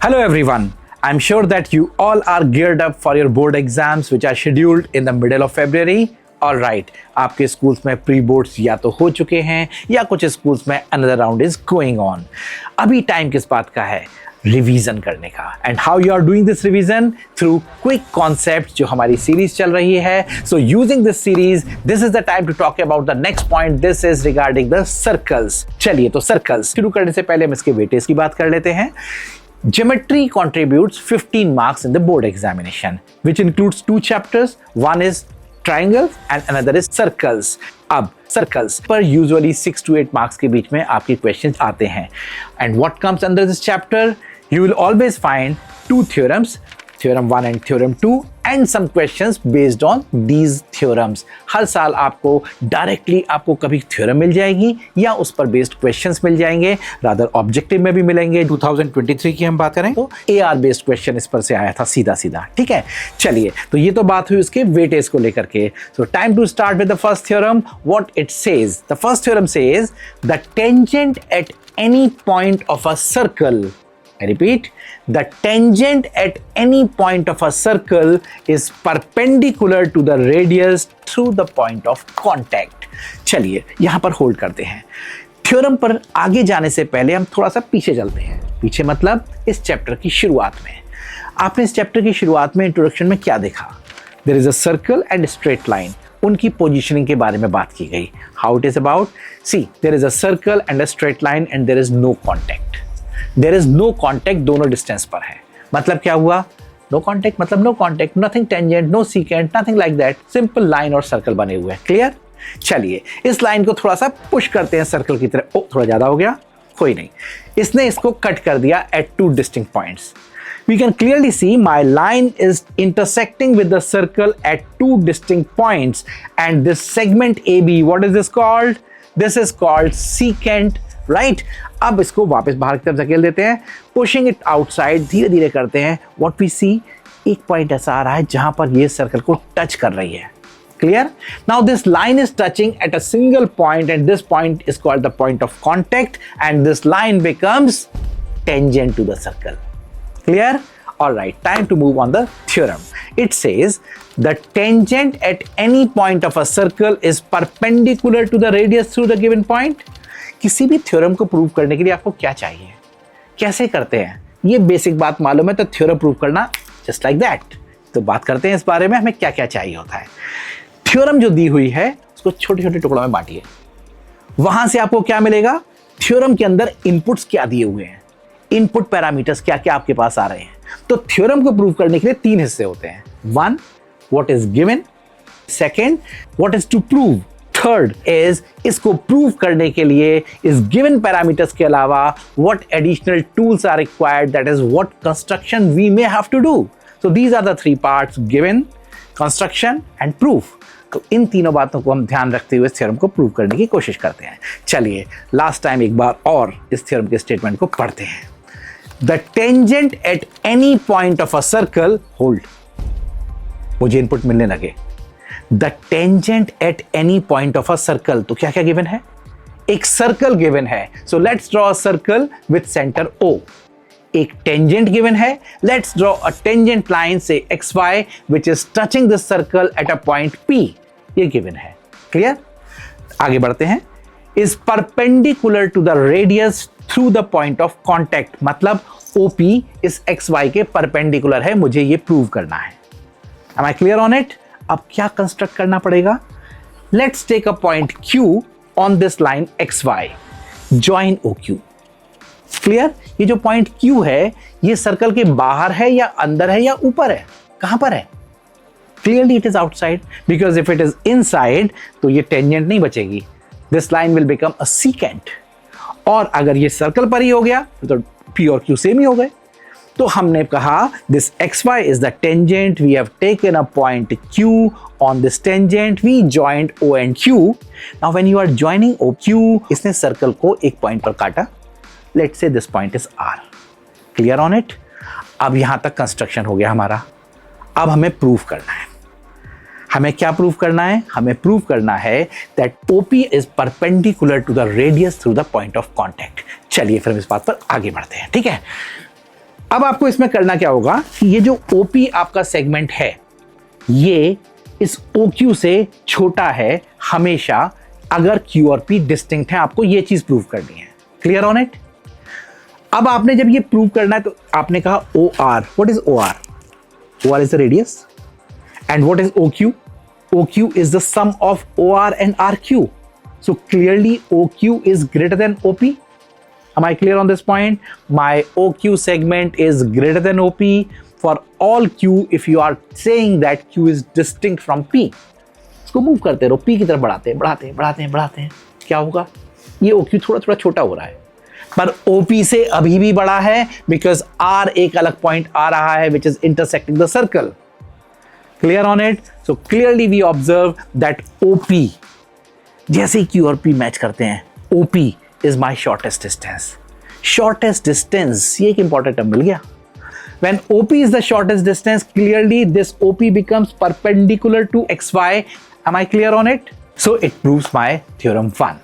Hello everyone. I'm sure that you all are geared up for your board exams which are scheduled in the middle of February. All right, आपके schools में pre boards या तो हो चुके हैं या कुछ स्कूल्स में another round is going on. अभी टाइम किस बात का है? रिवीजन करने का. And how you are doing this revision? Through quick concept जो हमारी सीरीज चल रही है. So using this series this is the time to talk about the next point. This is regarding the circles. चलिए तो circles शुरू करने से पहले हम इसके वेटेज की बात कर लेते हैं. Geometry contributes 15 marks in the board examination, which includes two chapters. One is triangles and another is circles. अब circles पर usually 6 to 8 marks के बीच में आपके questions आते हैं. And what comes under this chapter? You will always find two theorems, theorem 1 and theorem 2, and some questions based on these theorems. हर साल आपको directly आपको कभी थ्योरम मिल जाएगी या उस पर बेस्ड क्वेश्चंस मिल जाएंगे. रादर ऑब्जेक्टिव में भी मिलेंगे. 2023 की हम बात करें तो AR बेस्ड क्वेश्चन इस पर से आया था सीधा सीधा. ठीक है, चलिए तो ये तो बात हुई उसके वेटेज को लेकर के. So time to start with the first theorem. What it says? The first theorem says the tangent at any point of a circle. I repeat, the tangent at any point of a circle is perpendicular to the radius through the point of contact. चलिए यहां पर hold करते हैं. Theorem पर आगे जाने से पहले हम थोड़ा सा पीछे चलते हैं. पीछे मतलब इस चैप्टर की शुरुआत में. आपने इस चैप्टर की शुरुआत में इंट्रोडक्शन में क्या देखा? There is a circle and straight line. उनकी पोजीशनिंग के बारे में बात की गई. How it is about? See, there is a circle and a straight line and there is no contact. There is no contact, दोनों डिस्टेंस पर है. मतलब क्या हुआ? नो कॉन्टेक्ट मतलब no contact, nothing tangent, no secant, nothing like that. Simple line और circle बने हुए हैं. क्लियर? चलिए इस लाइन को थोड़ा सा पुश करते हैं सर्कल की तरफ. ओ थोड़ा ज्यादा हो गया, कोई नहीं. इसने इसको कट कर दिया at two distinct points. We can clearly see my line is intersecting with the circle at two distinct points, and this segment AB, what is this called? This is called secant. Right अब इसको वापस बाहर की तरफ धकेल देते हैं. Pushing it outside धीरे धीरे करते हैं. व्हाट वी सी, एक पॉइंट ऐसा आ रहा है जहां पर ये सर्कल को टच कर रही है. Clear? Now this line is touching at a single point and this point is called the point of contact and this line becomes tangent to the circle. Clear? All right, time to move on the theorem. It says the tangent at any point of a circle is perpendicular to the radius through the given point. किसी भी theorem को prove करने के लिए आपको क्या चाहिए, कैसे करते हैं, ये बेसिक बात मालूम है तो थ्योरम प्रूव करना जस्ट लाइक दैट. तो बात करते हैं इस बारे में हमें क्या क्या चाहिए होता है. थ्योरम जो दी हुई है उसको छोटे छोटे टुकड़ों में बांटिए. वहां से आपको क्या मिलेगा? थ्योरम के अंदर इनपुट्स क्या दिए हुए हैं, इनपुट पैरामीटर्स क्या क्या आपके पास आ रहे हैं. तो थ्योरम को प्रूव करने के लिए 3 हिस्से होते हैं. 1, what is given. 2, what is to prove. Third is इसको प्रूव करने के लिए इस गिवन पैरामीटर्स के अलावा what additional tools are required, that is what construction we may have to do. So these are the 3 parts, given, construction and proof. तो इन तीनों बातों को हम ध्यान रखते हुए थ्योरम को प्रूव करने की कोशिश करते हैं. चलिए लास्ट टाइम एक बार और इस थ्योरम के स्टेटमेंट को पढ़ते हैं. The tangent at any point of a circle, hold, मुझे इनपुट मिलने लगे. The tangent at any point of a circle, तो क्या क्या गिवन है? एक सर्कल गिवन है. So let's draw a circle with centre O. एक टेंजेंट गिवन है. Let's draw a tangent line से XY which is touching this circle at a point P. ये गिवन है. क्लियर? आगे बढ़ते हैं. Is perpendicular to the radius through the point of contact, मतलब OP इस XY के परपेंडिकुलर है. मुझे ये प्रूव करना है. Am I clear on it? अब क्या कंस्ट्रक्ट करना पड़ेगा? Let's take a point Q on this line XY. Join OQ. Clear? ये जो पॉइंट Q है ये सर्कल के बाहर है या अंदर है या ऊपर है? कहां पर है? Clearly it is outside, because if it is inside तो ये टेंजेंट नहीं बचेगी. This line will become a secant. और अगर ये सर्कल पर ही हो गया तो P और Q सेम ही हो गए. तो हमने कहा this XY is the tangent, we have taken a point Q on this tangent, we joined O and Q. Now when you are joining OQ, इसने सर्कल को एक पॉइंट पर काटा. Let's say this point is R. Clear on it? अब यहां तक construction हो गया हमारा. अब हमें प्रूफ करना है. हमें क्या प्रूफ करना है? हमें प्रूफ करना है that OP is perpendicular to the radius through the point of contact. चलिए फिर हम इस बात पर आगे बढ़ते हैं. ठीक है, अब आपको इसमें करना क्या होगा कि ये जो OP आपका सेगमेंट है ये इस OQ से छोटा है हमेशा, अगर Q और P डिस्टिंक्ट है। आपको ये चीज प्रूव करनी है। Clear on it? अब आपने जब ये प्रूव करना है तो आपने कहा OR। What is OR? OR is the radius. And what is OQ? OQ is the sum of OR and RQ. So clearly OQ is greater than OP. Am I clear on this point? My OQ segment is greater than OP for all Q if you are saying that Q is distinct from P. इसको move करते रहो, P की तरफ बढ़ाते हैं बढ़ाते हैं बढ़ाते हैं बढ़ाते हैं, क्या होगा? ये OQ थोड़ा थोड़ा छोटा हो रहा है, पर OP से अभी भी बड़ा है बिकॉज R एक अलग पॉइंट आ रहा है which is intersecting the circle. Clear on it? So clearly we observe that OP, जैसे ही Q और P मैच करते हैं, OP is my shortest distance. Shortest distance, ये एक important term मिल गया. When OP is the shortest distance, clearly this OP becomes perpendicular to XY. Am I clear on it? So it proves my theorem 1.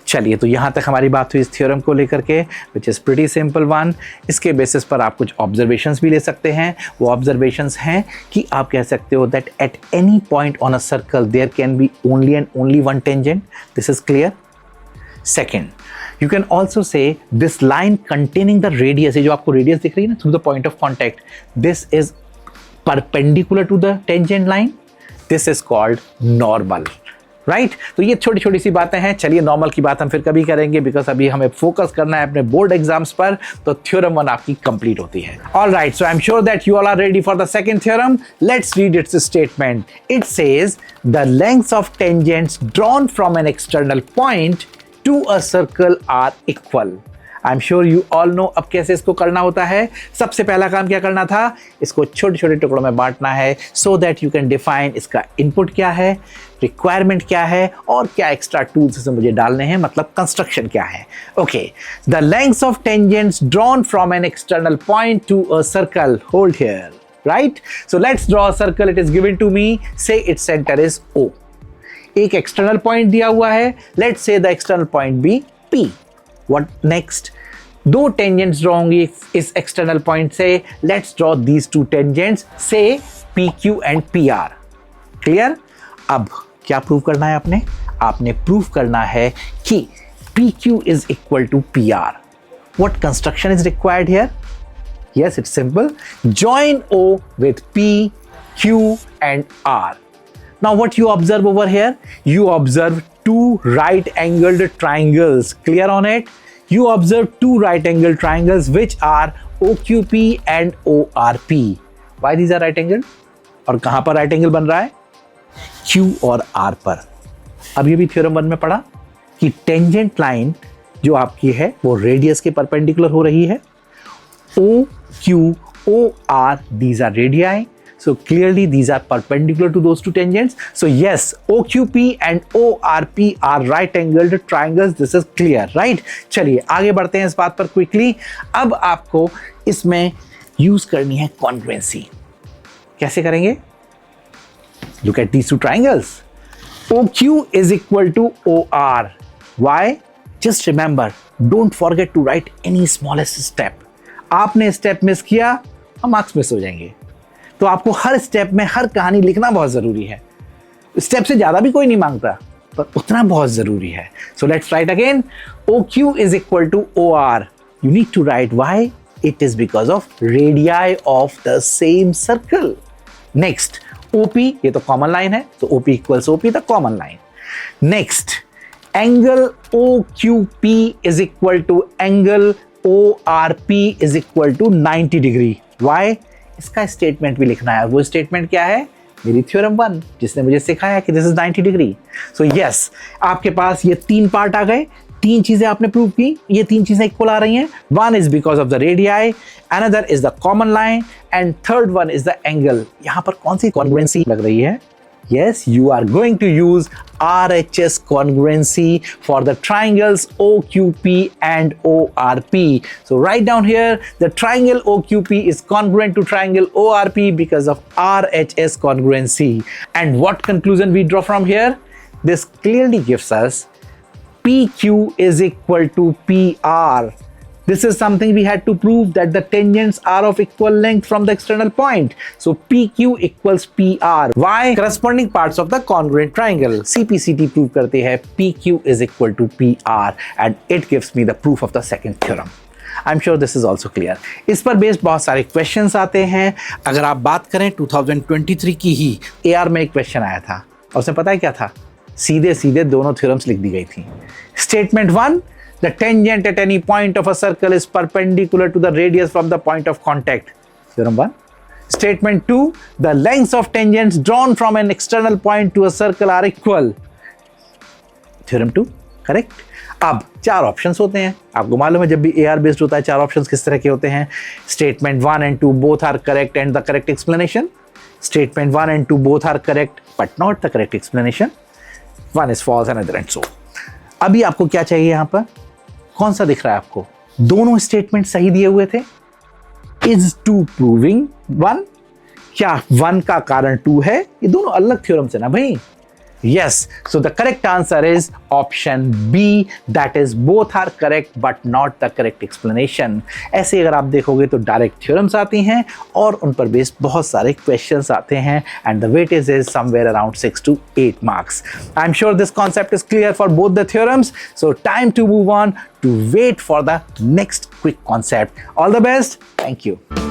चलिए, तो यहां तक हमारी बात हुई इस थ्योरम को लेकर के, which is pretty simple one. इसके बेसिस पर आप कुछ ऑब्जर्वेशंस भी ले सकते हैं। वो ऑब्जर्वेशंस हैं कि आप कह सकते हो that at any point on a circle there can be only and only one tangent. This is clear. Second, you can also say this line containing the radius, ये जो आपको रेडियस दिख रही है ना through the point of contact, this is perpendicular to the tangent line, this is called normal. Right? तो ये छोटी छोटी सी बातें हैं। चलिए, नॉर्मल की बात हम फिर कभी करेंगे बिकॉज अभी हमें फोकस करना है अपने बोर्ड एग्जाम्स पर, तो थ्योरम 1 आपकी कंप्लीट होती है। All right, so I am sure that you all are ready for the second theorem. Let's read its statement. It says the lengths of tangents drawn from an external point to a circle are equal. I am sure you all know अब कैसे इसको करना होता है। सबसे पहला काम क्या करना था, इसको छोटे छोटे टुकड़ों में बांटना है so that you can define इसका इनपुट क्या है, रिक्वायरमेंट क्या है और क्या एक्स्ट्रा टूल्स इसमें मुझे डालने हैं, मतलब कंस्ट्रक्शन क्या है। Okay, the lengths of tangents drawn from an external point to a circle, hold here, right? So let's draw a circle, it is given to me, say its centre is O। एक external point दिया हुआ है, let's say the external point be P। What next? दो tangents draw होंगी इस external point से, let's draw these two tangents, say PQ and PR। Clear? अब क्या प्रूव करना है आपने? आपने प्रूव करना है कि PQ is equal to PR। What construction is required here? Yes, it's simple, join O with P, Q and R. Now what you observe over here? You observe two right-angled triangles. Clear on it? You observe two right-angled triangles which are OQP and ORP. Why these are right-angled? और कहां पर right angle बन रहा है? Q और R पर। अब ये भी थ्योरम 1 में पढ़ा कि टेंजेंट लाइन जो आपकी है वो रेडियस के परपेंडिकुलर हो रही है। OQ, OR, these are radii. So clearly these are perpendicular to those two tangents. So yes, OQP and ORP are right angled triangles. This is clear, right? चलिए आगे बढ़ते हैं इस बात पर quickly. अब आपको इसमें यूज करनी है congruency. कैसे करेंगे? Look at these two triangles. OQ is equal to OR. Why? Just remember, don't forget to write any smallest step. आपने स्टेप मिस किया, हम मार्क्स मिस हो जाएंगे। तो आपको हर स्टेप में हर कहानी लिखना बहुत जरूरी है। स्टेप से ज्यादा भी कोई नहीं मांगता, पर उतना बहुत जरूरी है। So let's write again, OQ is equal to OR। You need to write why? It is because of radii of the same circle. Next, OP, ये तो कॉमन लाइन है, तो OP equals OP, the common line. Next, angle OQP is equal to angle ORP is equal to 90 degree. Why? इसका statement भी लिखना है। वो statement क्या है? मेरी थ्योरम 1 जिसने मुझे सिखाया कि this is 90 degree. So yes, आपके पास ये 3 पार्ट आ गए, 3 चीजें आपने प्रूव की, ये 3 चीजें इक्वल आ रही हैं। One is because of the radii, another is the common line and third one is the angle. यहां पर कौन सी कॉन्ग्रुएंसी लग रही है? Yes, you are going to use RHS congruency for the triangles OQP and ORP. So write down here, the triangle OQP is congruent to triangle ORP because of RHS congruency. And what conclusion we draw from here? This clearly gives us PQ is equal to PR. This is something we had to prove, that the tangents are of equal length from the external point. So PQ equals PR. Why? Corresponding parts of the congruent triangle. CPCT prove करते हैं PQ is equal to PR and it gives me the proof of the second theorem. I'm sure this is also clear. इस पर based बहुत सारे questions आते हैं. अगर आप बात करें 2023 की ही AR में एक क्वेश्चन आया था और उसमें पता है क्या था? सीधे सीधे दोनों थ्योरम्स लिख दी गई थी. Statement 1, the tangent at any point of a circle is perpendicular to the radius from the point of contact. Theorem 1. Statement 2, the lengths of tangents drawn from an external point to a circle are equal. Theorem 2. Correct. अब 4 options होते हैं. आपको मालूम है जब भी AR based होता है 4 ऑप्शंस किस तरह के होते हैं. Statement 1 and 2 both are correct and the correct explanation. Statement 1 and 2 both are correct but not the correct explanation. One is false and other and so. अभी आपको क्या चाहिए यहां पर? कौन सा दिख रहा है आपको? दोनों स्टेटमेंट सही दिए हुए थे. Is 2 proving 1? क्या 1 का कारण 2 है? ये दोनों अलग थ्योरम्स है ना भाई. Yes, so the correct answer is option B, that is both are correct but not the correct explanation. ऐसे अगर आप देखोगे तो डायरेक्ट थ्योरम्स आती हैं और उन पर बेस्ड बहुत सारे क्वेश्चंस आते हैं and the weightage is somewhere around 6 to 8 marks. I'm sure this concept is clear for both the theorems, so time to move on to wait for the next quick concept. All the best. Thank you.